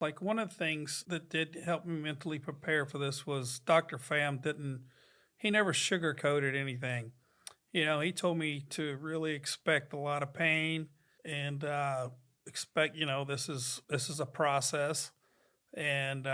Like one of the things that did help me mentally prepare for this was Dr. Pham he never sugarcoated anything. He told me to really expect a lot of pain and expect, this is a process. And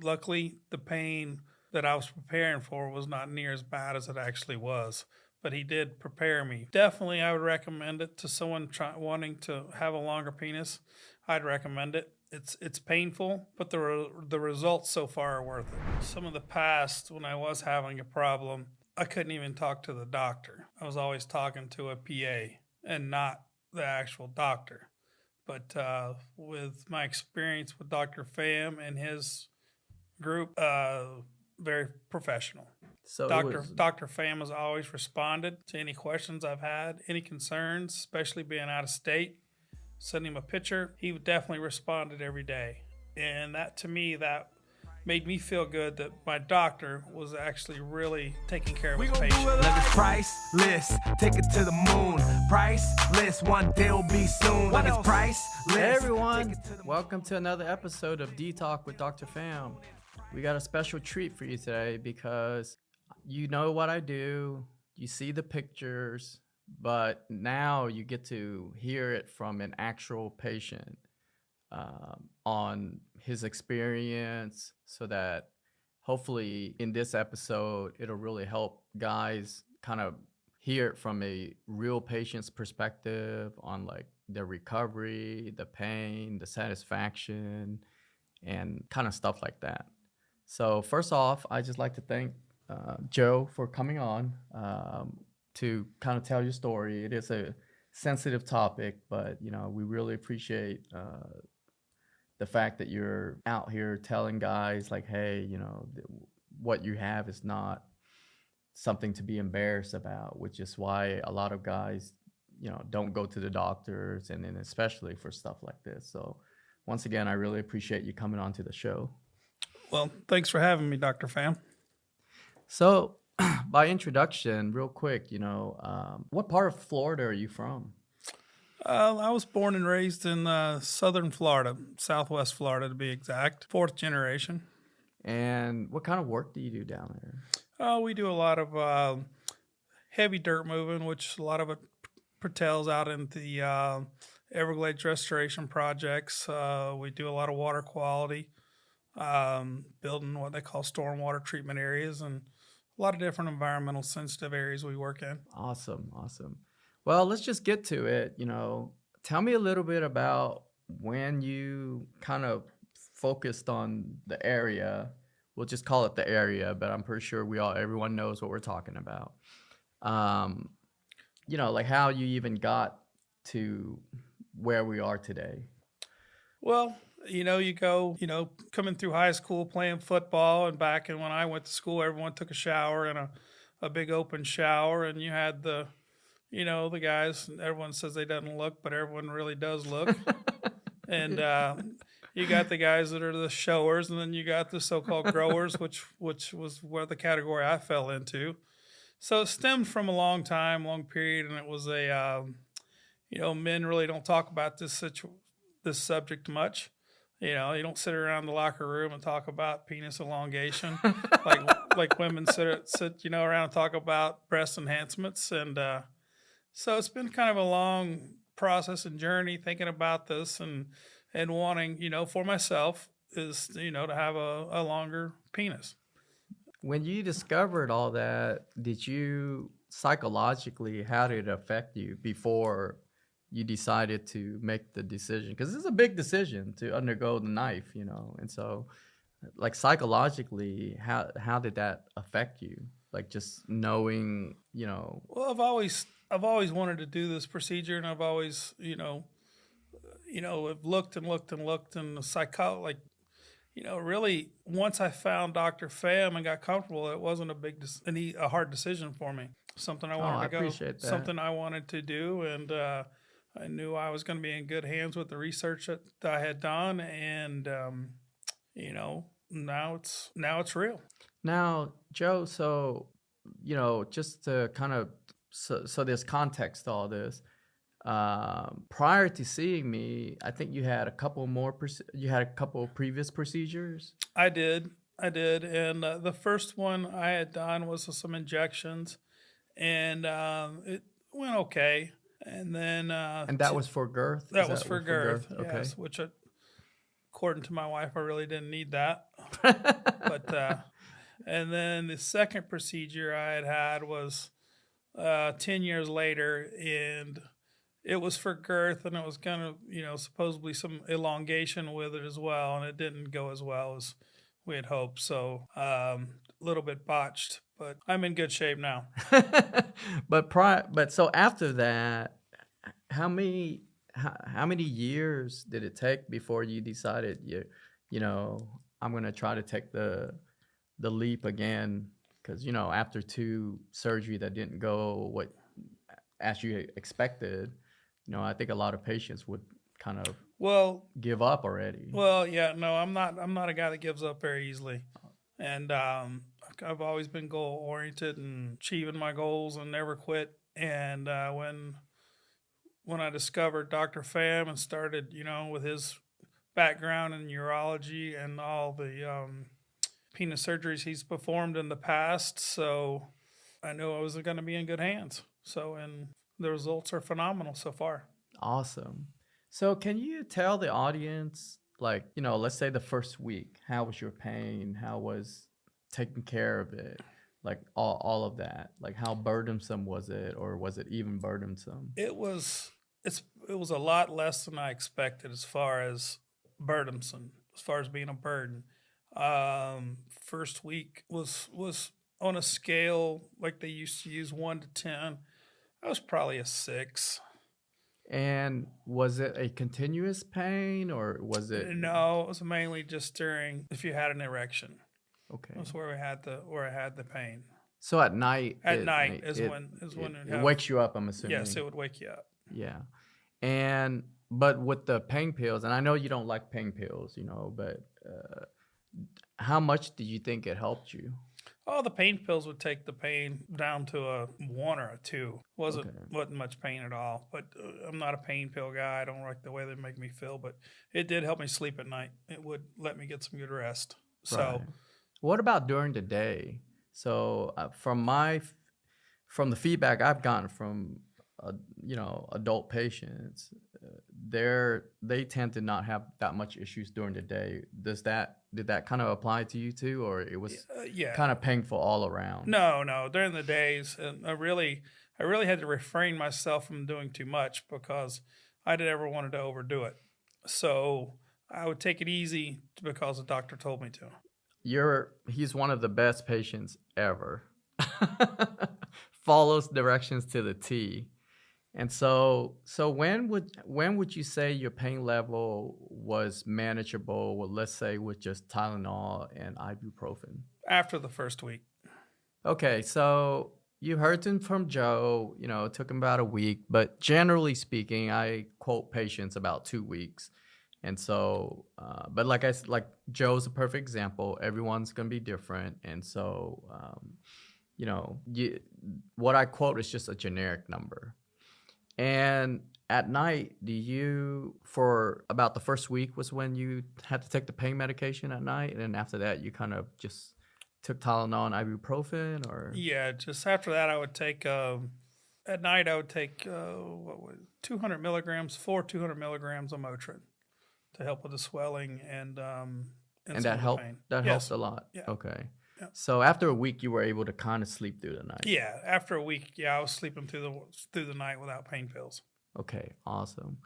luckily, the pain that I was preparing for was not near as bad as it actually was. But he did prepare me. Definitely, I would recommend it to someone wanting to have a longer penis. I'd recommend it. It's painful, but the results so far are worth it. Some of the past, when I was having a problem, I couldn't even talk to the doctor. I was always talking to a PA and not the actual doctor. But with my experience with Dr. Pham and his group, very professional. So Dr. Pham has always responded to any questions I've had, any concerns, especially being out of state. Send him a picture. He would definitely responded every day. And that, to me, that made me feel good that my doctor was actually really taking care of his patient. Let it's priceless, take it to the moon. Priceless, one day will be soon. Let it's priceless. Hey everyone, welcome to another episode of D-Talk with Dr. Pham. We got a special treat for you today because you know what I do, you see the pictures, but now you get to hear it from an actual patient on his experience, so that hopefully in this episode, it'll really help guys kind of hear it from a real patient's perspective on like the recovery, the pain, the satisfaction, and kind of stuff like that. So first off, I just like to thank Joe for coming on to kind of tell your story. It is a sensitive topic, but we really appreciate the fact that you're out here telling guys like, hey, what you have is not something to be embarrassed about, which is why a lot of guys, don't go to the doctors, and then especially for stuff like this. So once again, I really appreciate you coming on to the show. Well, thanks for having me, Dr. Pham. So by introduction, real quick, what part of Florida are you from? I was born and raised in southern Florida, southwest Florida to be exact, fourth generation. And what kind of work do you do down there? We do a lot of heavy dirt moving, which a lot of it pertains out in the Everglades restoration projects. We do a lot of water quality, building what they call stormwater treatment areas, and a lot of different environmental sensitive areas we work in. Awesome. Well, let's just get to it. Tell me a little bit about when you kind of focused on the area. We'll just call it the area, but I'm pretty sure everyone knows what we're talking about. Like how you even got to where we are today. Well, you go, coming through high school playing football, and back when I went to school, everyone took a shower in a big open shower, and you had the guys, everyone says they doesn't look, but everyone really does look. And you got the guys that are the showers, and then you got the so-called growers, which was where the category I fell into. So it stemmed from a long period, and it was men really don't talk about this subject much. You don't sit around the locker room and talk about penis elongation like women sit around and talk about breast enhancements. And so it's been kind of a long process and journey thinking about this and wanting, for myself is, to have a longer penis. When you discovered all that, did you psychologically, how did it affect you before you decided to make the decision? Because it's a big decision to undergo the knife, and so like psychologically, how did that affect you? Like just knowing, Well, I've always wanted to do this procedure, and I've always, I've looked and the really once I found Dr. Pham and got comfortable, it wasn't a hard decision for me. Something I wanted to go, appreciate that. Something I wanted to do, and I knew I was going to be in good hands with the research that I had done, and now it's real. Now, Joe, so just to kind of so there's context to all this. Prior to seeing me, I think you had a couple more. You had a couple of previous procedures. I did. And the first one I had done was with some injections, and it went okay. And then And that was for girth? that Is was for girth, Okay. yes, which according to my wife, I really didn't need that. But and then the second procedure I had was 10 years later, and it was for girth, and it was kind of, supposedly some elongation with it as well, and it didn't go as well as we had hoped. So a little bit botched, but I'm in good shape now. But so after that, how many years did it take before you decided I'm gonna try to take the leap again? Because after 2 surgery that didn't go as you expected, I think a lot of patients would kind of give up already. Well, yeah, no, I'm not a guy that gives up very easily, and I've always been goal oriented and achieving my goals and never quit. And when I discovered Dr. Pham and started, with his background in urology and all the penis surgeries he's performed in the past, so I knew I was going to be in good hands. So, and the results are phenomenal so far. Awesome. So can you tell the audience, like, let's say the first week, how was your pain? How was taking care of it? Like all of that. Like how burdensome was it, or was it even burdensome? It was a lot less than I expected as far as burdensome, as far as being a burden. First week was on a scale like they used to use 1 to 10. I was probably a 6. And was it a continuous pain, or was it? No, it was mainly just during if you had an erection. Okay. That's where I had the pain. So at night. At night is when it wakes you up, I'm assuming. Yes, it would wake you up. Yeah. But with the pain pills, and I know you don't like pain pills, but how much did you think it helped you? Oh, the pain pills would take the pain down to a 1 or a 2. Wasn't much pain at all. But I'm not a pain pill guy. I don't like the way they make me feel. But it did help me sleep at night. It would let me get some good rest. So, right. What about during the day? So from the feedback I've gotten from adult patients, they tend to not have that much issues during the day. Did that kind of apply to you too, or it was kind of painful all around? No, during the days, and I really had to refrain myself from doing too much because I didn't ever wanted to overdo it. So I would take it easy because the doctor told me to. He's one of the best patients ever. Follows directions to the T. And so when would you say your pain level was manageable, well, let's say with just Tylenol and ibuprofen? After the first week. Okay, so you heard him from Joe, it took him about a week, but generally speaking, I quote patients about 2 weeks. And so, but like Joe's a perfect example. Everyone's going to be different. And so, what I quote is just a generic number. And at night, for about the first week was when you had to take the pain medication at night? And then after that, you kind of just took Tylenol and ibuprofen, or? Yeah, just after that, I would take, at night, I would take 200 milligrams, 200 milligrams of Motrin to help with the swelling and that helped. pain. That Yes. helped a lot. Yeah. Okay. Yeah. So after a week, you were able to kind of sleep through the night. Yeah, after a week, I was sleeping through the night without pain pills. Okay, awesome.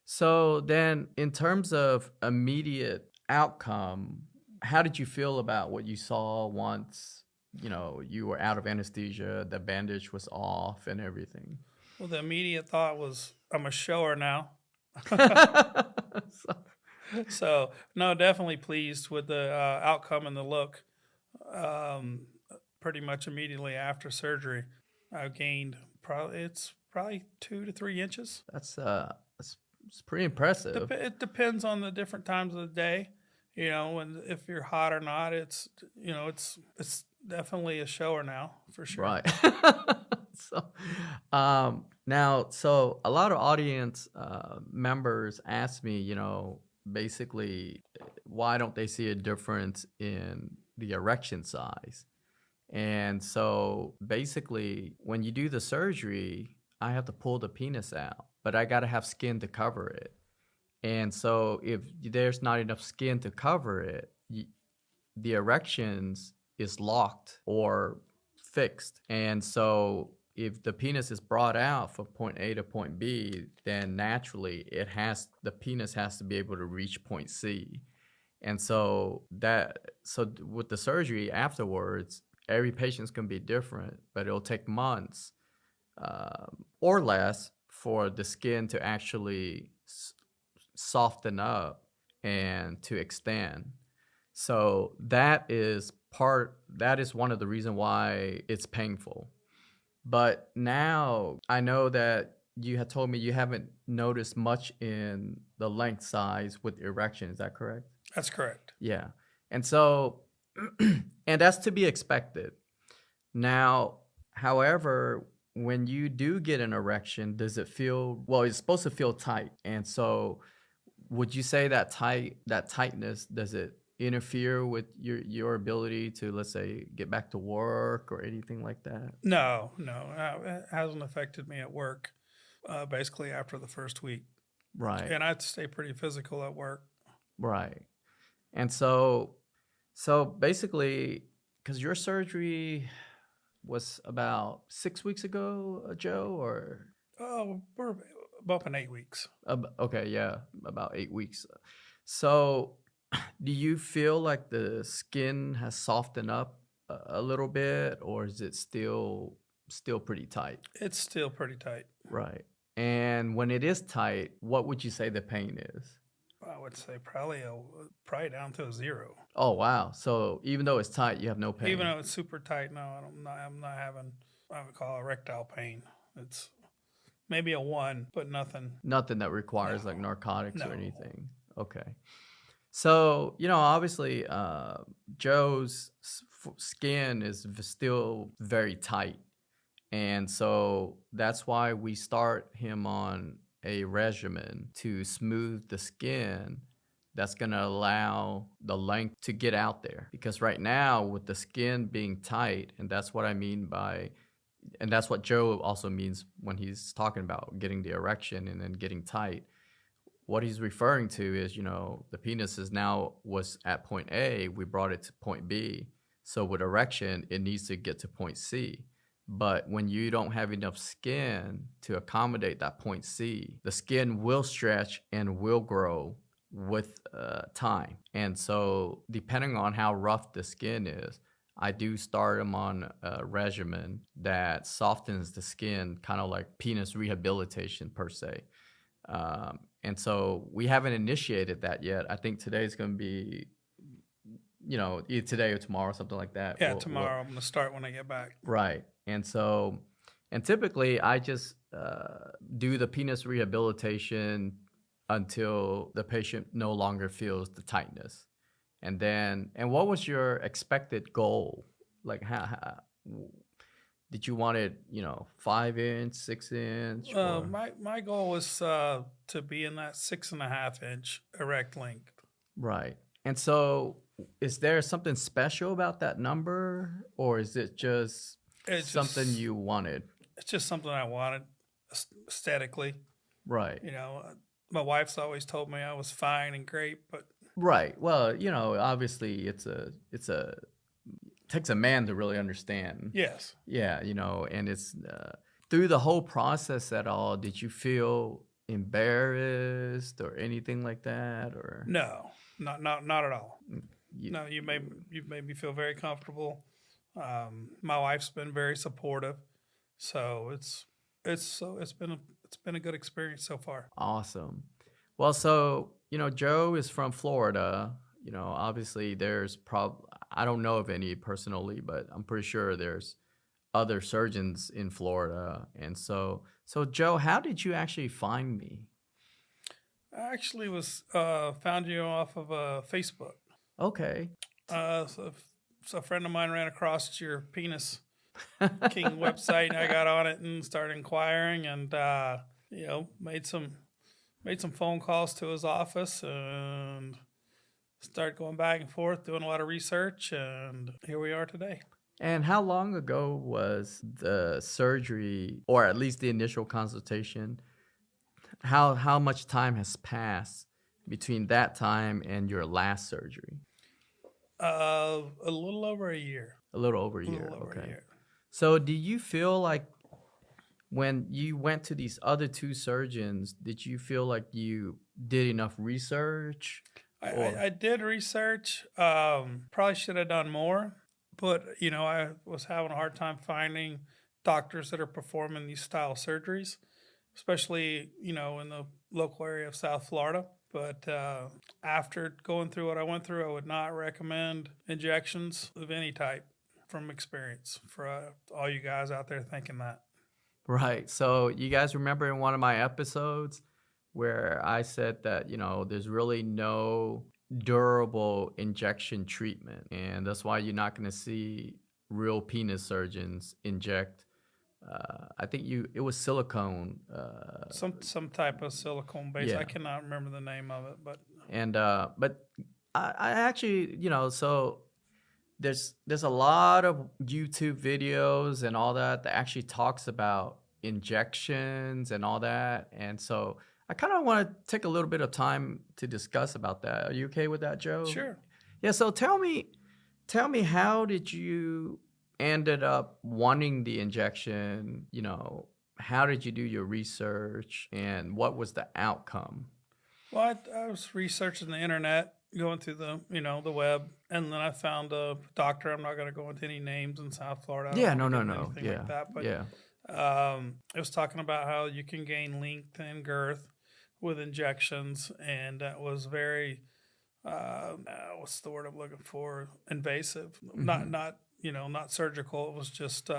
So then, in terms of immediate outcome, how did you feel about what you saw once you were out of anesthesia, the bandage was off, and everything? Well, the immediate thought was, I'm a shower now. So, no, definitely pleased with the outcome and the look. Pretty much immediately after surgery, I gained probably 2 to 3 inches. That's pretty impressive. It depends on the different times of the day, and if you're hot or not. It's definitely a shower now for sure. Right. So, so a lot of audience members ask me, basically, why don't they see a difference in the erection size? And so basically, when you do the surgery, I have to pull the penis out, but I got to have skin to cover it. And so if there's not enough skin to cover it, the erections is locked or fixed. And so if the penis is brought out from point A to point B, then naturally the penis has to be able to reach point C. And so with the surgery afterwards, every patient's going to be different, but it'll take months or less for the skin to actually soften up and to extend. So that is one of the reasons why it's painful. But now I know that you had told me you haven't noticed much in the length size with erection. Is that correct? That's correct. Yeah. And so, and that's to be expected. Now, however, when you do get an erection, does it feel, well, it's supposed to feel tight. And so would you say that tightness, does it interfere with your ability to, let's say, get back to work or anything like that? No, it hasn't affected me at work, basically after the first week. Right. And I had to stay pretty physical at work. Right. And so basically, because your surgery was about 6 weeks ago, Joe, or? Oh, we're bumping 8 weeks. Okay, yeah, about 8 weeks. So do you feel like the skin has softened up a little bit, or is it still pretty tight? It's still pretty tight. Right. And when it is tight, what would you say the pain is? I would say probably down to a 0. Oh, wow. So even though it's tight, you have no pain? Even though it's super tight, no, I'm not having what I would call erectile pain. It's maybe a 1, but nothing. Nothing that requires like narcotics No. or anything. Okay. So, obviously, Joe's skin is still very tight. And so that's why we start him on a regimen to smooth the skin that's going to allow the length to get out there. Because right now, with the skin being tight, and that's what I mean by, and that's what Joe also means when he's talking about getting the erection and then getting tight. What he's referring to is, the penis was at point A, we brought it to point B. So with erection, it needs to get to point C. But when you don't have enough skin to accommodate that point C, the skin will stretch and will grow with time. And so depending on how rough the skin is, I do start them on a regimen that softens the skin, kind of like penis rehabilitation per se. And so we haven't initiated that yet. I think today's going to be, either today or tomorrow, something like that. Yeah, tomorrow. I'm going to start when I get back. Right. And so, and typically I just do the penis rehabilitation until the patient no longer feels the tightness. And what was your expected goal? Like how did you want it, 5 inch, 6 inch? My goal was to be in that 6.5 inch erect length. Right. And so is there something special about that number, or is it just something you wanted? It's just something I wanted aesthetically. Right. My wife's always told me I was fine and great, but right. Well, obviously it takes a man to really understand. Yes. Yeah, and it's through the whole process at all, did you feel embarrassed or anything like that, or? No, not at all. No, you've made me feel very comfortable. My wife's been very supportive, so it's been a good experience so far. Awesome. Well, so Joe is from Florida. Obviously there's I don't know of any personally, but I'm pretty sure there's other surgeons in Florida. And so Joe, how did you actually find me? I actually found you off of Facebook. Okay. So a friend of mine ran across your penis King website, and I got on it and started inquiring, and made some phone calls to his office and start going back and forth, doing a lot of research, and here we are today. And how long ago was the surgery, or at least the initial consultation? How much time has passed between that time and your last surgery? A little over a year. A little over a A year. little over Okay. a year. So do you feel like when you went to these other two surgeons, did you feel like you did enough research? I did research. Probably should have done more, but I was having a hard time finding doctors that are performing these style surgeries, especially in the local area of South Florida. But after going through what I went through, I would not recommend injections of any type from experience for all you guys out there thinking that. Right. So you guys remember in one of my episodes where I said that, there's really no durable injection treatment. And that's why you're not going to see real penis surgeons inject. I think it was silicone. Some type of silicone base. Yeah. I cannot remember the name of it, but I actually, so there's a lot of YouTube videos and all that actually talks about injections and all that. And so I kind of want to take a little bit of time to discuss about that. Are you okay with that, Joe? sure. Yeah. So tell me, how did you ended up wanting the injection? How did you do your research and what was the outcome? Well, I was researching the internet, going through the the web, and then I found a doctor. I'm not going to go into any names in South Florida. I don't wanna get into anything like that, but it was talking about how you can gain length and girth with injections, and that was very what's the word I'm looking for? Invasive. Mm-hmm. Not surgical. It was just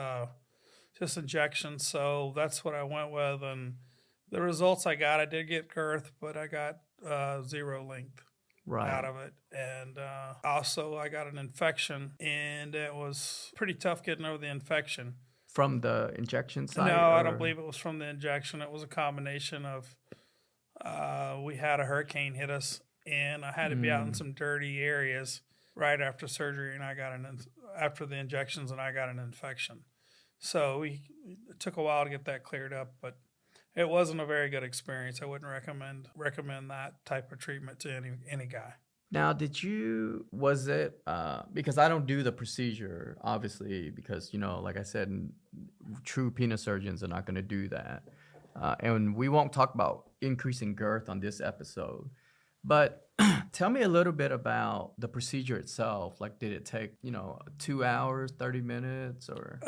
injections. So that's what I went with, and the results I got, I did get girth, but I got zero length Right. out of it. And also I got an infection, and it was pretty tough getting over the infection. From the injection site? No, I don't believe it was from the injection. It was a combination of we had a hurricane hit us, and I had to be out in some dirty areas right after surgery, and I got after the injections, and I got an infection. So it took a while to get that cleared up, but it wasn't a very good experience. I wouldn't recommend that type of treatment to any guy. Now, was it, because I don't do the procedure, obviously, because, like I said, true penis surgeons are not going to do that. And we won't talk about increasing girth on this episode. But tell me a little bit about the procedure itself. Like, did it take, 2 hours, 30 minutes, or?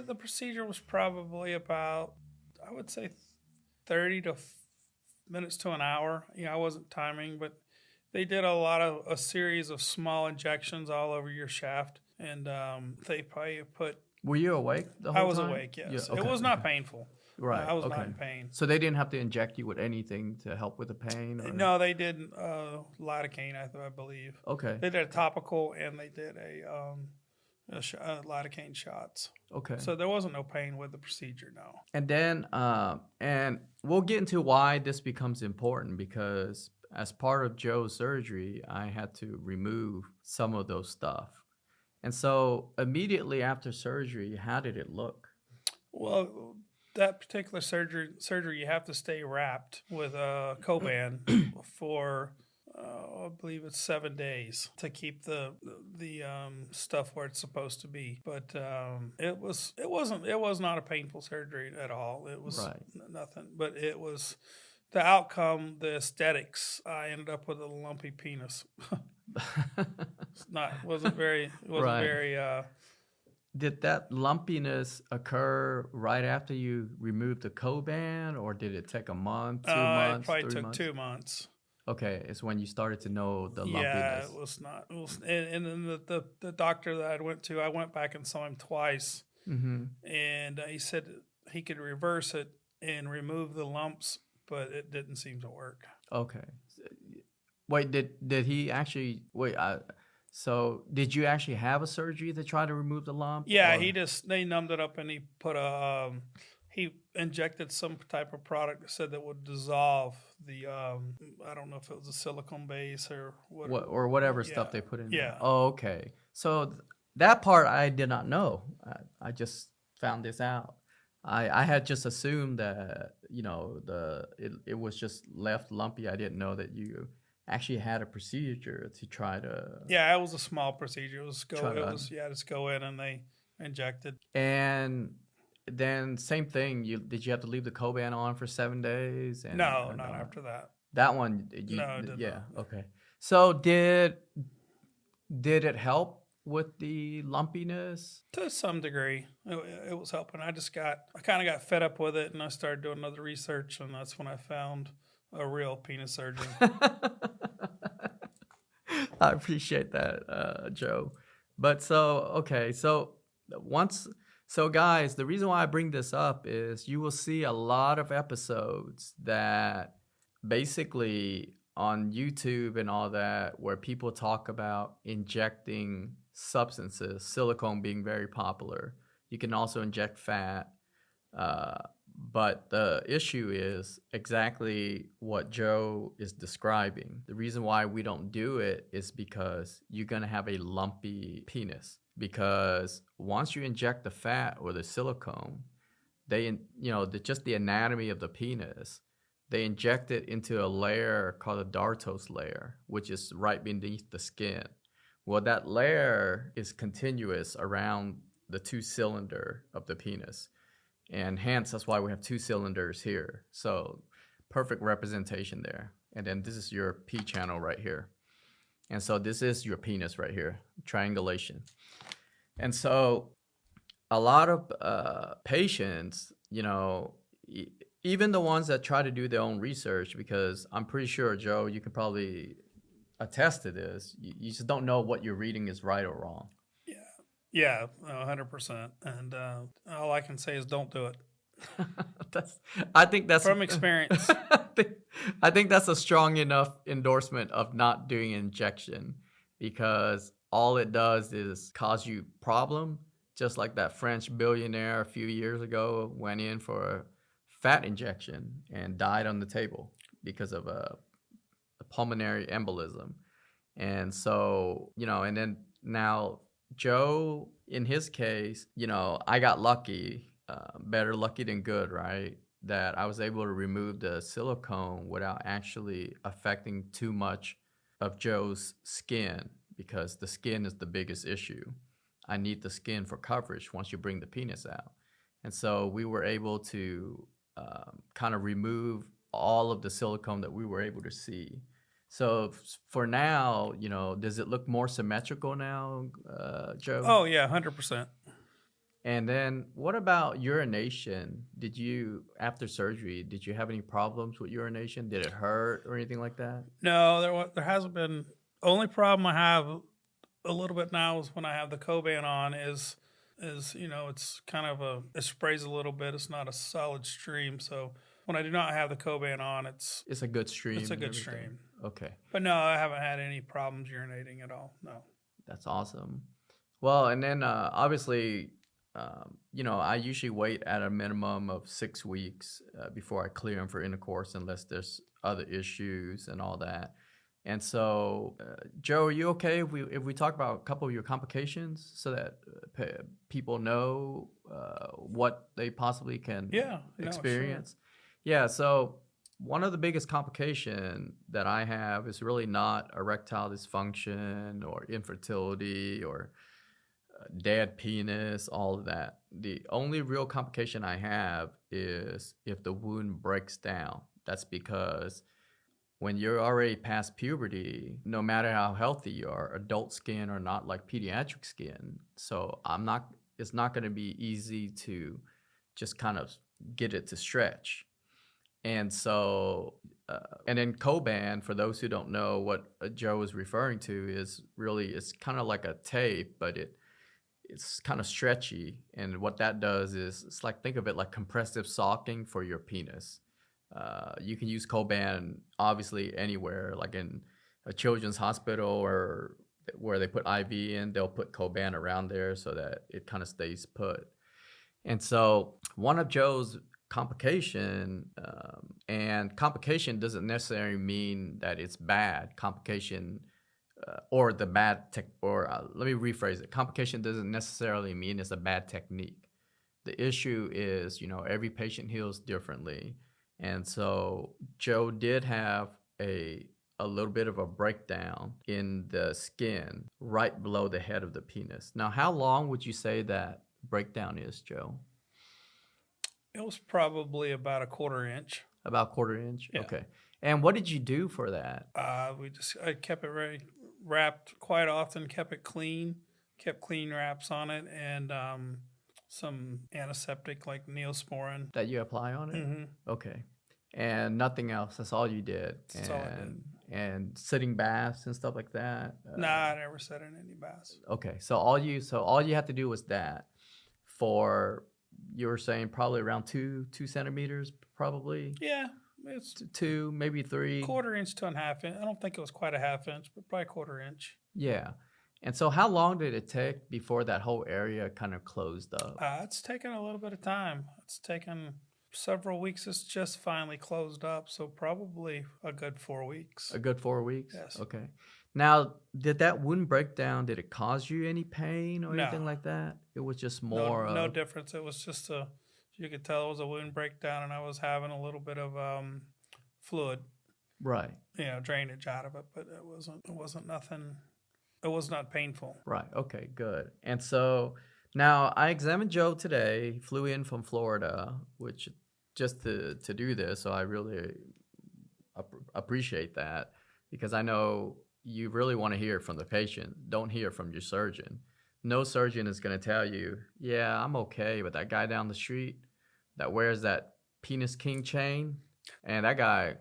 The procedure was probably about, I would say, 30 minutes to an hour. I wasn't timing, but they did a series of small injections all over your shaft, and they probably put. Were you awake the whole time? I was awake, yes. Yeah, okay, It was not painful. Right. I was not in pain. So they didn't have to inject you with anything to help with the pain? Or? No, they did lidocaine, I believe. Okay. They did a topical, and they did a lidocaine shots. Okay. So there wasn't no pain with the procedure, no. And then, and we'll get into why this becomes important, because as part of Joe's surgery, I had to remove some of those stuff. And so immediately after surgery, how did it look? Well, that particular surgery, you have to stay wrapped with a Coban for I believe it's 7 days to keep the stuff where it's supposed to be. But it was not a painful surgery at all. It was nothing. But it was the outcome, the aesthetics. I ended up with a lumpy penis. Wasn't very. Did that lumpiness occur right after you removed the Coban, or did it take a month, 2 months, It probably 3 took months? 2 months. Okay, it's when you started to know the lumpiness. Yeah, it was not. It was, and then the doctor that I went back and saw him twice, and he said he could reverse it and remove the lumps, but it didn't seem to work. Okay. Wait, did he actually? Wait, So did you actually have a surgery to try to remove the lump? Yeah, or- they numbed it up and he put he injected some type of product that said that would dissolve the I don't know if it was a silicone base or whatever stuff yeah, they put in there. yeah. Oh, okay. So that part I did not know. I just found this out. I had just assumed that it was just left lumpy. I didn't know that you actually had a procedure to try to. Yeah, it was a small procedure. Just go in and they injected. And then same thing. Did you have to leave the Coban on for 7 days? And No, or not after that. that one. No, it did yeah. not. Okay. So did it help with the lumpiness? To some degree, it was helping. I kind of got fed up with it, and I started doing other research, and that's when I found a real penis surgeon. I appreciate that, Joe. But so guys, the reason why I bring this up is you will see a lot of episodes that basically on YouTube and all that, where people talk about injecting substances, silicone being very popular. You can also inject fat. But the issue is exactly what Joe is describing. The reason why we don't do it is because you're going to have a lumpy penis. Because once you inject the fat or the silicone, just the anatomy of the penis, they inject it into a layer called a dartos layer, which is right beneath the skin. Well, that layer is continuous around the 2-cylinder of the penis. And hence, that's why we have 2 cylinders here. So perfect representation there. And then this is your P channel right here. And so this is your penis right here, triangulation. And so a lot of patients, even the ones that try to do their own research, because I'm pretty sure, Joe, you can probably attest to this, you just don't know what you're reading is right or wrong. Yeah, 100%. And all I can say is don't do it. I think that's from experience. I think that's a strong enough endorsement of not doing injection, because all it does is cause you problem, just like that French billionaire a few years ago went in for a fat injection and died on the table because of a pulmonary embolism. And so, and then now Joe, in his case, I got lucky, better lucky than good, right? That I was able to remove the silicone without actually affecting too much of Joe's skin, because the skin is the biggest issue. I need the skin for coverage once you bring the penis out. And so we were able to kind of remove all of the silicone that we were able to see. So for now, does it look more symmetrical now, Joe? Oh, yeah, 100%. And then what about urination? After surgery, did you have any problems with urination? Did it hurt or anything like that? No, there hasn't been. Only problem I have a little bit now is when I have the Coban on is it's kind of it sprays a little bit. It's not a solid stream. So when I do not have the Coban on, it's a good stream. It's a good stream. Okay. But no, I haven't had any problems urinating at all. No. That's awesome. Well, and then obviously, I usually wait at a minimum of 6 weeks before I clear them for intercourse, unless there's other issues and all that. And so, Joe, are you okay if we talk about a couple of your complications so that people know what they possibly can experience? Sure. Yeah. So one of the biggest complication that I have is really not erectile dysfunction or infertility or dead penis, all of that. The only real complication I have is if the wound breaks down. That's because when you're already past puberty, no matter how healthy you are, adult skin are not like pediatric skin. So it's not going to be easy to just kind of get it to stretch. And so, and then Coban, for those who don't know what Joe is referring to, it's kind of like a tape, but it's kind of stretchy. And what that does is, it's like, think of it like compressive socking for your penis. You can use Coban obviously anywhere, like in a children's hospital or where they put IV in, they'll put Coban around there so that it kind of stays put. And so one of Joe's complication, and complication doesn't necessarily mean that it's bad. Complication or the bad tech, or let me rephrase it. Complication doesn't necessarily mean it's a bad technique. The issue is, every patient heals differently. And so Joe did have a little bit of a breakdown in the skin right below the head of the penis. Now, how long would you say that breakdown is, Joe? It was probably about a 1/4 inch. About 1/4 inch? Yeah. Okay. And what did you do for that? I kept it very wrapped quite often, kept it clean, kept clean wraps on it, and some antiseptic like Neosporin. That you apply on it? Mm-hmm. Okay. And nothing else. That's all you did. That's all I did. And sitting baths and stuff like that? Nah, I never sat in any baths. Okay. So all you had to do was that for, you were saying probably around 2 centimeters, probably? Yeah. It's 2, maybe 3. 1/4 inch to a 1/2 inch. I don't think it was quite a 1/2 inch, but probably 1/4 inch. Yeah. And so how long did it take before that whole area kind of closed up? It's taken a little bit of time. It's taken several weeks. It's just finally closed up, so probably a good 4 weeks. A good 4 weeks? Yes. Okay. Now, did that wound breakdown, did it cause you any pain or No. anything like that? It was just more No difference. It was just you could tell it was a wound breakdown, and I was having a little bit of fluid, Right. Drainage out of it, but it wasn't nothing. It was not painful. Right. Okay, good. And so now I examined Joe today. He flew in from Florida, which just to do this. So I really appreciate that, because I know you really want to hear from the patient. Don't hear from your surgeon. No surgeon is going to tell you, yeah, I'm okay, but that guy down the street that wears that penis king chain, and that guy,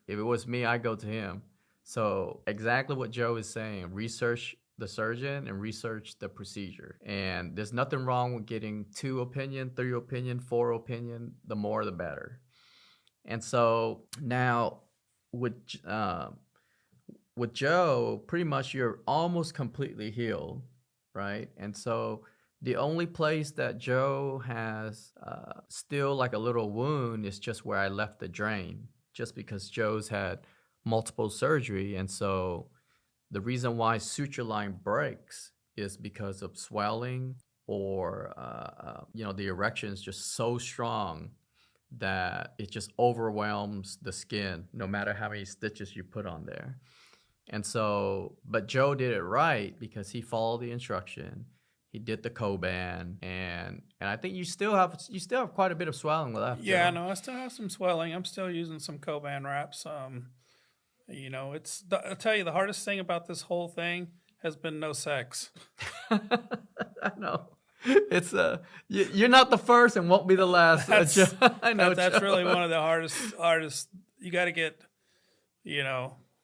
if it was me, I'd go to him. So exactly what Joe is saying, research the surgeon and research the procedure. And there's nothing wrong with getting 2 opinion, 3 opinion, 4 opinion. The more, the better. And so now with Joe, pretty much you're almost completely healed, right? And so the only place that Joe has still like a little wound is just where I left the drain, just because Joe's had multiple surgery. And so the reason why suture line breaks is because of swelling, or the erection is just so strong that it just overwhelms the skin, no matter how many stitches you put on there. And so, but Joe did it right because he followed the instruction. He did the Coban, and I think you still have quite a bit of swelling left. Yeah, Joe. no, I still have some swelling. I'm still using some Coban wraps. I'll tell you, the hardest thing about this whole thing has been no sex. I know. It's you're not the first and won't be the last. I know That's Joe. really one of the hardest. You got to get,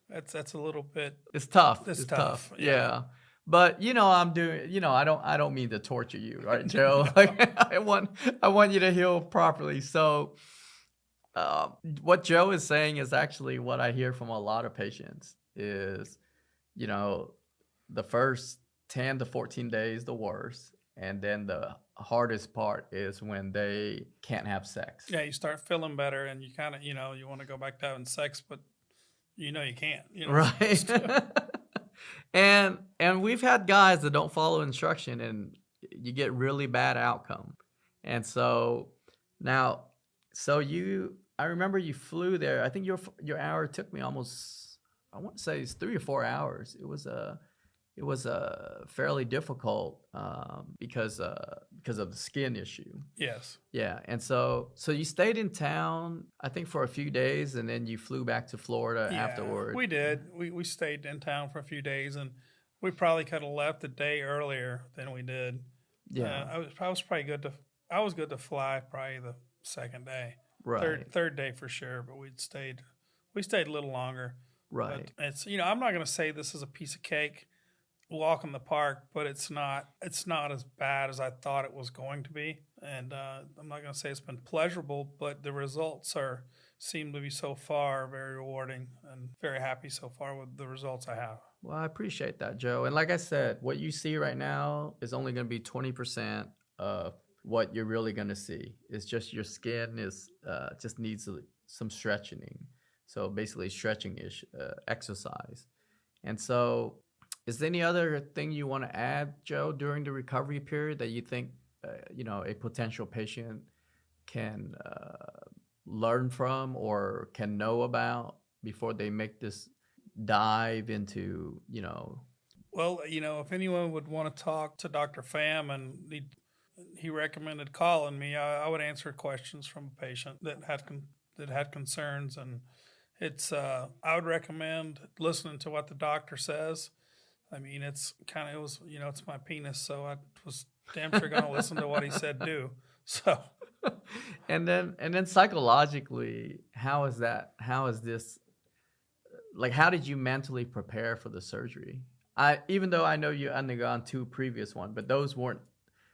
that's a little bit. It's tough. It's tough. tough. Yeah. But I'm doing. I don't mean to torture you, right, Joe? Like I want you to heal properly. So, what Joe is saying is actually what I hear from a lot of patients is, the first 10 to 14 days the worst, and then the hardest part is when they can't have sex. Yeah, you start feeling better, and you kind of, you want to go back to having sex, but you can't. Right. And we've had guys that don't follow instruction, and you get really bad outcome. And so now, I remember you flew there. I think your hour took me almost, I want to say it's 3 or 4 hours. It was fairly difficult because of the skin issue. Yes. Yeah, and so you stayed in town, I think, for a few days, and then you flew back to Florida afterward. We did. We stayed in town for a few days, and we probably could have left a day earlier than we did. Yeah, I was probably good to. I was good to fly probably the second day. right. Third day for sure, but we stayed a little longer. Right. But it's I'm not going to say this is a piece of cake, walk in the park, but it's not as bad as I thought it was going to be. And I'm not going to say it's been pleasurable, but the results seem to be so far very rewarding, and very happy so far with the results I have. Well, I appreciate that, Joe. And like I said, what you see right now is only going to be 20% of what you're really going to see. It's just your skin is just needs some stretching. So basically, stretching ish exercise. And so, is there any other thing you want to add, Joe, during the recovery period that you think a potential patient can learn from or can know about before they make this dive into, Well, if anyone would want to talk to Dr. Pham and he recommended calling me, I would answer questions from a patient that had concerns, and I would recommend listening to what the doctor says. I mean, it's my penis, so I was damn sure going to listen to what he said do. So, and then psychologically, how is this, like, how did you mentally prepare for the surgery? Even though I know you undergone 2 previous ones, but those weren't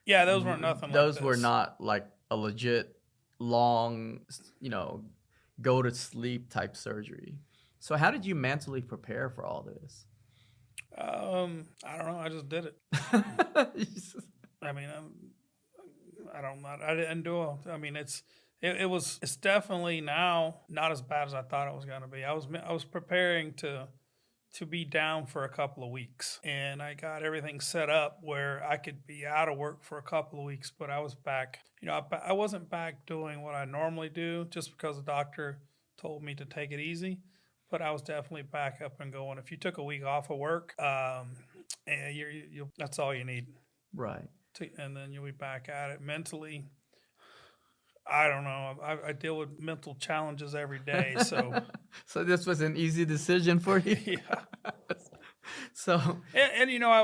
nothing. Those like were this. not like a legit long, go to sleep type surgery. So how did you mentally prepare for all this? I don't know. I just did it. I mean, I don't know. I didn't do it. I mean, it's definitely now not as bad as I thought it was going to be. I was preparing to be down for a couple of weeks, and I got everything set up where I could be out of work for a couple of weeks, but I was back. I wasn't back doing what I normally do just because the doctor told me to take it easy, but I was definitely back up and going. If you took a week off of work, and that's all you need. Right. And then you'll be back at it mentally. I don't know. I deal with mental challenges every day, so So this was an easy decision for you. yeah. So And I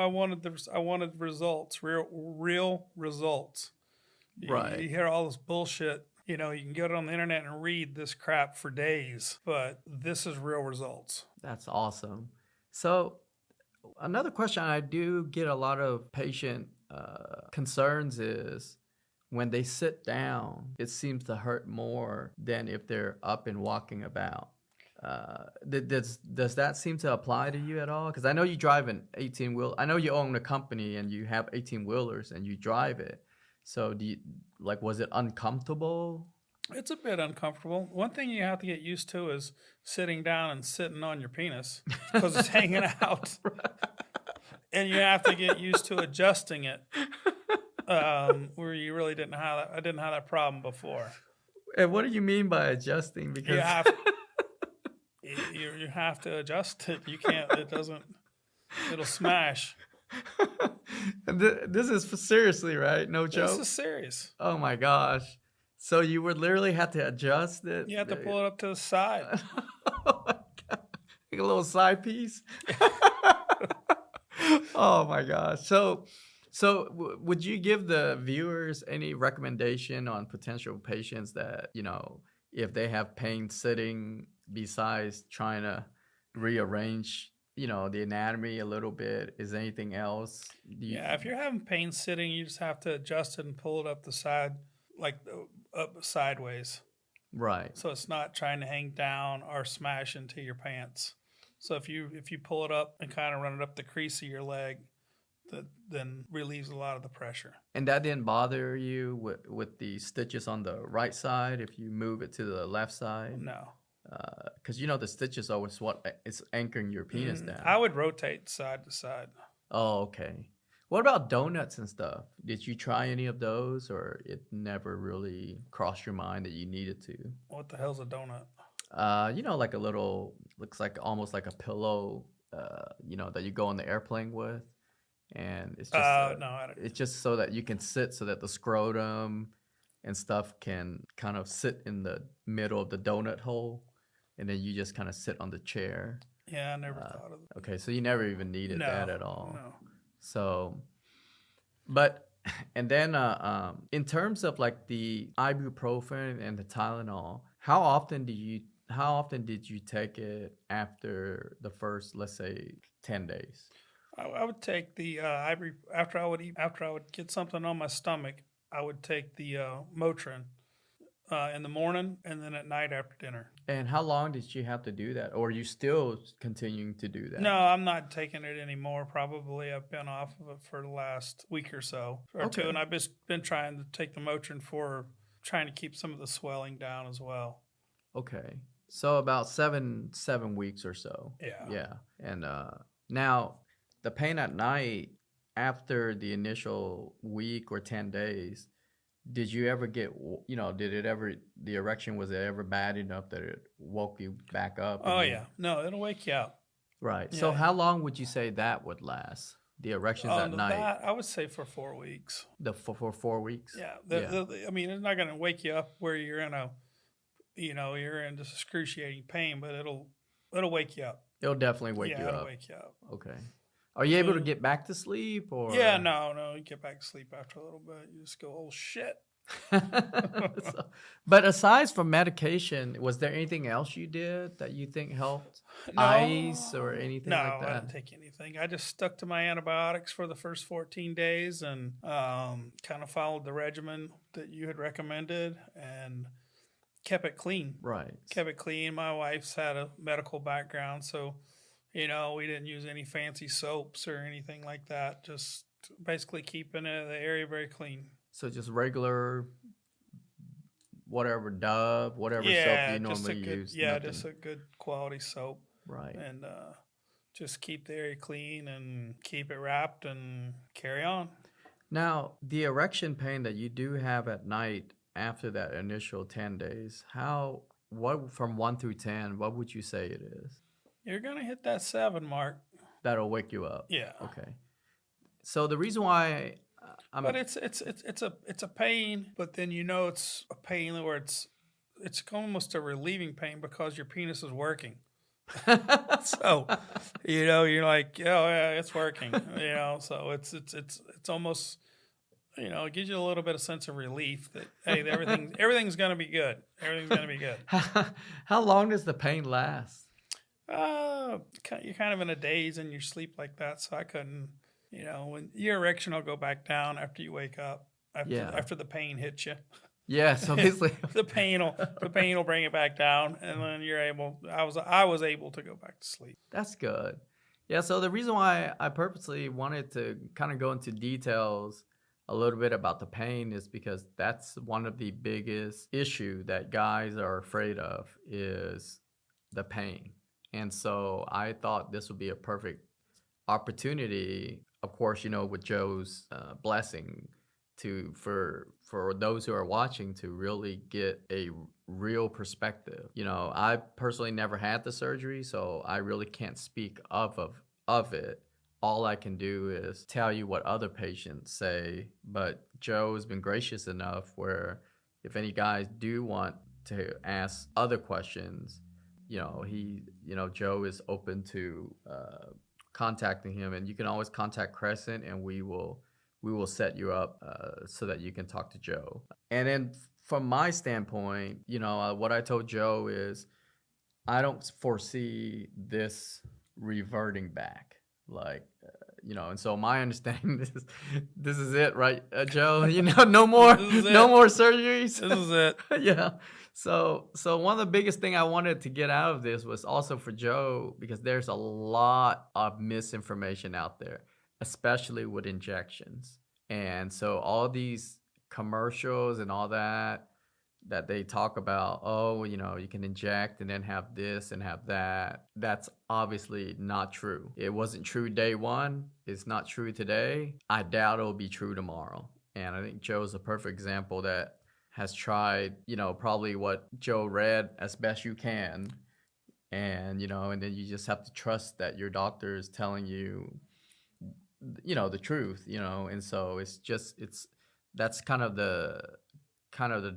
wanted results, real results. Right. You hear all this bullshit. You can get it on the internet and read this crap for days, but this is real results. That's awesome. So another question I do get a lot of patient concerns is when they sit down, it seems to hurt more than if they're up and walking about. Does that seem to apply to you at all? Because I know you drive an 18-wheel. I know you own a company and you have 18-wheelers and you drive it. So was it uncomfortable? It's a bit uncomfortable. One thing you have to get used to is sitting down and sitting on your penis because it's hanging out. And you have to get used to adjusting it. Where you really didn't have that. I didn't have that problem before. And what do you mean by adjusting? Because you have to adjust it. You can't. It'll smash. This is seriously, right? No joke. This is serious. Oh my gosh! So you would literally have to adjust it. You have to pull it up to the side. Oh my God. Like a little side piece. Oh my gosh! So would you give the viewers any recommendation on potential patients that, if they have pain sitting, besides trying to rearrange, the anatomy a little bit, is there anything else? If you're having pain sitting, you just have to adjust it and pull it up the side, like up sideways. Right. So it's not trying to hang down or smash into your pants. So if you pull it up and kind of run it up the crease of your leg, that then relieves a lot of the pressure. And that didn't bother you with the stitches on the right side if you move it to the left side? No. Because the stitches are what is anchoring your penis down. I would rotate side to side. Oh, okay. What about donuts and stuff? Did you try any of those, or it never really crossed your mind that you needed to? What the hell's a donut? Like a little, looks like almost like a pillow, that you go on the airplane with. And it's just no, I don't. It's just so that you can sit, so that the scrotum and stuff can kind of sit in the middle of the donut hole, and then you just kind of sit on the chair. Yeah, I never thought of it. Okay, so you never even needed that at all. No. So, but and then in terms of like the ibuprofen and the Tylenol, how often did you take it after the first, let's say, 10 days? I would take the after I would get something on my stomach. I would take the Motrin in the morning and then at night after dinner. And how long did you have to do that? Or are you still continuing to do that? No, I'm not taking it anymore. Probably I've been off of it for the last week or so or two, Okay. and I've just been trying to take the Motrin for trying to keep some of the swelling down as well. Okay. So about seven weeks or so. Yeah. Yeah. And now the pain at night after the initial week or 10 days, did you ever get, the erection, was it ever bad enough that it woke you back up? Oh yeah. No, it'll wake you up. Right. So Yeah. how long would you say that would last? The erections at night? That, I would say for 4 weeks. For 4 weeks? Yeah. Yeah. I mean, it's not going to wake you up where you're in you're in this excruciating pain, but it'll wake you up. It'll definitely wake you it'll up. wake you up. Okay. Are you able to get back to sleep or? Yeah, no, you get back to sleep after a little bit. You just go, oh shit. But aside from medication, was there anything else you did that you think helped? No. Ice or anything No, like that? I didn't take anything. I just stuck to my antibiotics for the first 14 days and kind of followed the regimen that you had recommended and kept it clean. Right. Kept it clean. My wife's had a medical background, so we didn't use any fancy soaps or anything like that. Just basically keeping the area very clean. So just regular, whatever Dove, whatever soap you normally use. Yeah, nothing. just a good quality soap. Right. And just keep the area clean and keep it wrapped and carry on. Now, the erection pain that you do have at night after that initial 10 days, what from 1 through 10, what would you say it is? You're going to hit that 7 mark. That'll wake you up. Yeah. Okay. So the reason why but it's a pain, but then it's a pain where it's almost a relieving pain because your penis is working. So, you're like, oh yeah, it's working. So it's almost, it gives you a little bit of sense of relief that hey, everything's gonna be good. Everything's gonna be good. How long does the pain last? You're kind of in a daze and you sleep like that. So I couldn't, when your erection will go back down after you wake up, after the pain hits you. Yeah, so basically the pain will bring it back down, and then I was able to go back to sleep. That's good. Yeah, so the reason why I purposely wanted to kind of go into details a little bit about the pain is because that's one of the biggest issue that guys are afraid of is the pain. And so I thought this would be a perfect opportunity, of course, with Joe's blessing for those who are watching to really get a real perspective. I personally never had the surgery, so I really can't speak of it. All I can do is tell you what other patients say, but Joe has been gracious enough where if any guys do want to ask other questions, Joe is open to contacting him, and you can always contact Crescent, and we will set you up so that you can talk to Joe. And then from my standpoint, what I told Joe is I don't foresee this reverting back. And so my understanding is this is it, right, Joe? No more surgeries. This is it. Yeah. So one of the biggest thing I wanted to get out of this was also for Joe, because there's a lot of misinformation out there, especially with injections. And so all these commercials and all that they talk about, you can inject and then have this and have that. That's obviously not true. It wasn't true day one. It's not true today. I doubt it'll be true tomorrow. And I think Joe's a perfect example that has tried, probably what Joe read as best you can. And, and then you just have to trust that your doctor is telling you, the truth, and so that's kind of the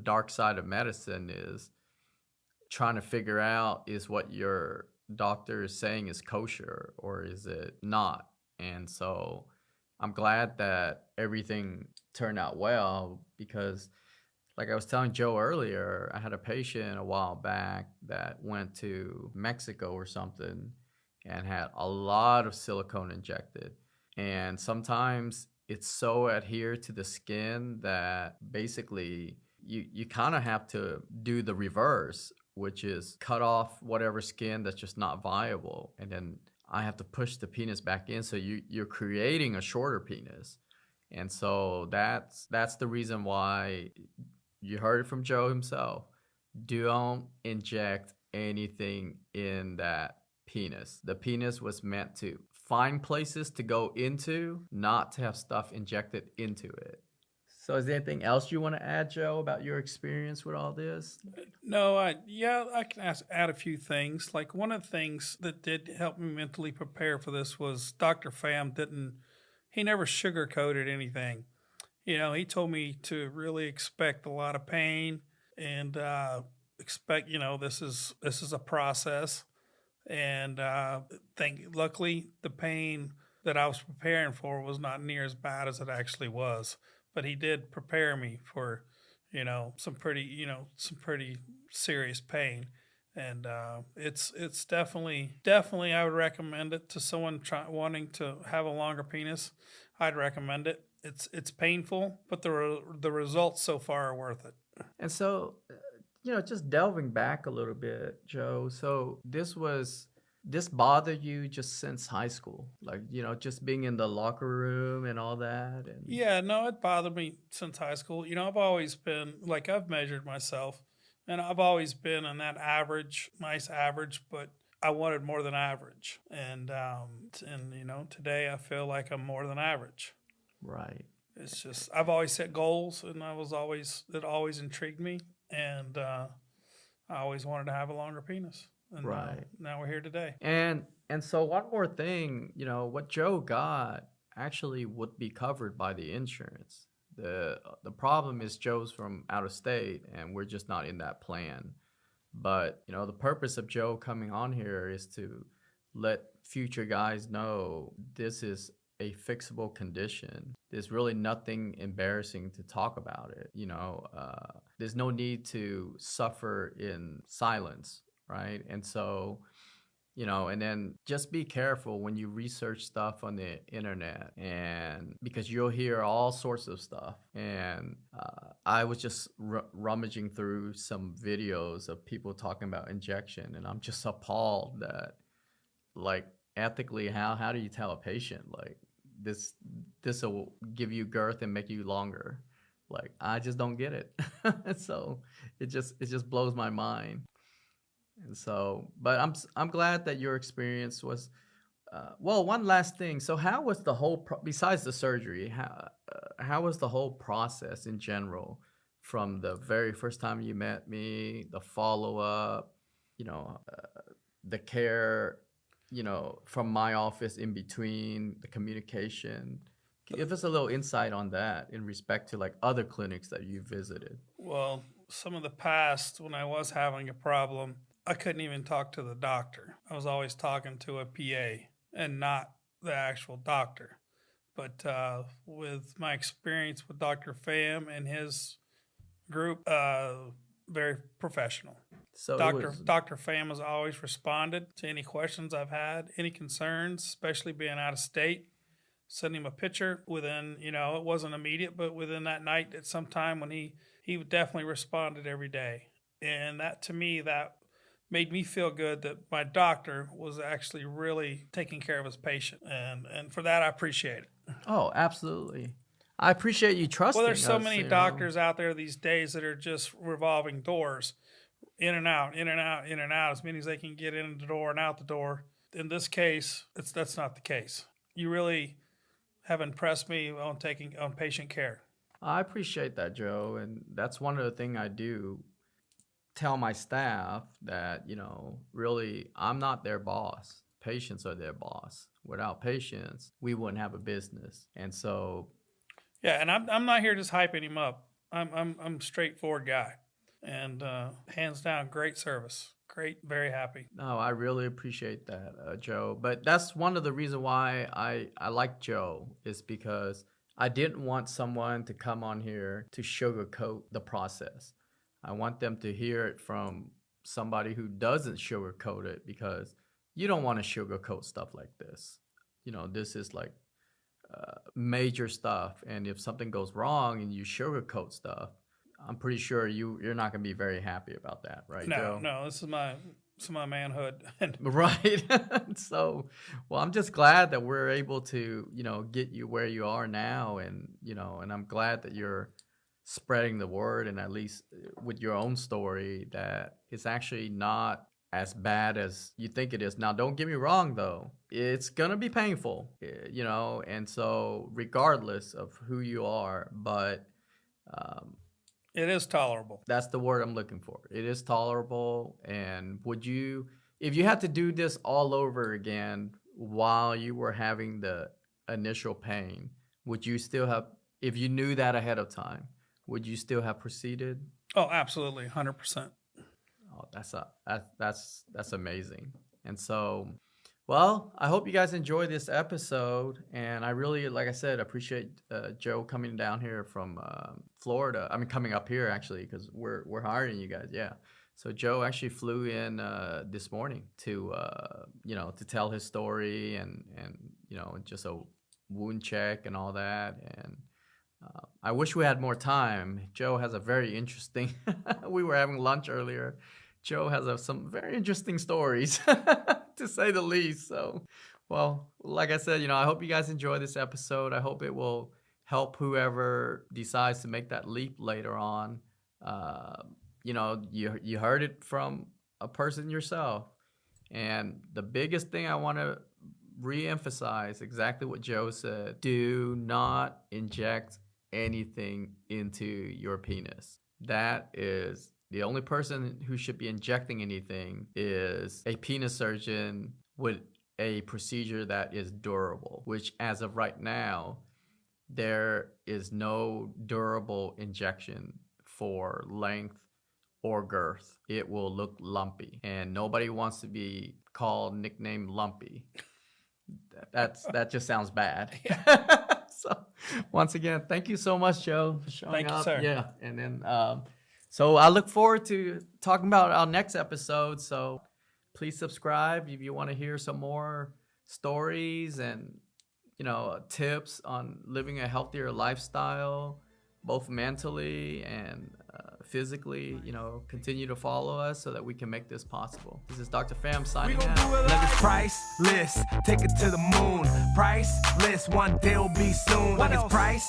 dark side of medicine, is trying to figure out is what your doctor is saying is kosher or is it not. And so I'm glad that everything turned out well, because like I was telling Joe earlier, I had a patient a while back that went to Mexico or something and had a lot of silicone injected. And sometimes it's so adhered to the skin that basically you kind of have to do the reverse, which is cut off whatever skin that's just not viable, and then I have to push the penis back in, so you're creating a shorter penis. And so that's the reason why you heard it from Joe himself. Don't inject anything in that penis. The penis was meant to find places to go into, not to have stuff injected into it. So is there anything else you want to add, Joe, about your experience with all this? No, I can add a few things. Like one of the things that did help me mentally prepare for this was Dr. Pham he never sugarcoated anything. He told me to really expect a lot of pain and expect, this is a process. And luckily, the pain that I was preparing for was not near as bad as it actually was. But he did prepare me for, some pretty serious pain. And it's definitely I would recommend it to someone wanting to have a longer penis. I'd recommend it. It's painful, but the results so far are worth it. And so, just delving back a little bit, Joe. So this bothered you just since high school, like just being in the locker room and all that. And yeah, no, it bothered me since high school. I've always been like I've measured myself. And I've always been in that nice average, but I wanted more than average. And today I feel like I'm more than average. Right. It's just I've always set goals, and it always intrigued me, and I always wanted to have a longer penis. And right. Now we're here today. And so one more thing, what Joe got actually would be covered by the insurance. The problem is Joe's from out of state, and we're just not in that plan. But, the purpose of Joe coming on here is to let future guys know this is a fixable condition. There's really nothing embarrassing to talk about it. There's no need to suffer in silence, right? And so, and then just be careful when you research stuff on the internet, and because you'll hear all sorts of stuff. And I was just rummaging through some videos of people talking about injection, and I'm just appalled that, like, ethically, how do you tell a patient like this will give you girth and make you longer? Like, I just don't get it. So it just blows my mind. And so, but I'm glad that your experience was, one last thing. So how was the whole, besides the surgery, how was the whole process in general, from the very first time you met me, the follow-up, the care, from my office in between, the communication? Give us a little insight on that in respect to like other clinics that you visited. Well, some of the past, when I was having a problem, I couldn't even talk to the doctor. I was always talking to a PA and not the actual doctor. But with my experience with Dr. Pham and his group, very professional. So Dr. Pham has always responded to any questions I've had, any concerns, especially being out of state. Send him a picture within, it wasn't immediate, but within that night at some time when he definitely responded every day. And that, to me, that made me feel good that my doctor was actually really taking care of his patient. And for that, I appreciate it. Oh, absolutely. I appreciate you trusting us. Well, there's so many doctors out there these days that are just revolving doors, in and out, in and out, in and out, as many as they can get in the door and out the door. In this case, that's not the case. You really have impressed me on patient care. I appreciate that, Joe. And that's one of the things I do tell my staff, that, really, I'm not their boss. Patients are their boss. Without patients, we wouldn't have a business. And so, yeah, and I'm not here just hyping him up. I'm a straightforward guy, and hands down, great service. Great, very happy. No, I really appreciate that, Joe. But that's one of the reasons why I like Joe, is because I didn't want someone to come on here to sugarcoat the process. I want them to hear it from somebody who doesn't sugarcoat it, because you don't want to sugarcoat stuff like this. This is like major stuff. And if something goes wrong and you sugarcoat stuff, I'm pretty sure you're not going to be very happy about that, right, Joe? No, this is my manhood. Right. So, well, I'm just glad that we're able to, get you where you are now. And, and I'm glad that you're spreading the word, and at least with your own story, that it's actually not as bad as you think it is. Now, don't get me wrong, though. It's going to be painful, and so regardless of who you are, but it is tolerable. that's the word I'm looking for. It is tolerable. And if you had to do this all over again while you were having the initial pain, would you still have, if you knew that ahead of time, would you still have proceeded? Oh, absolutely, 100%. Oh, that's amazing. And so, well, I hope you guys enjoy this episode. And I really, like I said, appreciate Joe coming down here from Florida. I mean, coming up here actually, because we're hiring you guys. Yeah. So Joe actually flew in this morning to to tell his story and just a wound check and all that. And I wish we had more time. Joe has a very interesting. We were having lunch earlier. Joe has some very interesting stories, to say the least. So, well, like I said, I hope you guys enjoy this episode. I hope it will help whoever decides to make that leap later on. You heard it from a person yourself. And the biggest thing I want to re-emphasize, exactly what Joe said: do not inject anything into your penis. That is the only person who should be injecting anything is a penis surgeon with a procedure that is durable, which as of right now, there is no durable injection for length or girth. It will look lumpy, and nobody wants to be nicknamed lumpy. That just sounds bad. So once again, thank you so much, Joe, for showing up. Thank you, sir. Yeah, and then so I look forward to talking about our next episode. So please subscribe if you want to hear some more stories and tips on living a healthier lifestyle, both mentally and physically. Continue to follow us so that we can make this possible. This is Dr. Pham signing out. Love is priceless, take it to the moon. Priceless, one day will be soon. Love is priceless.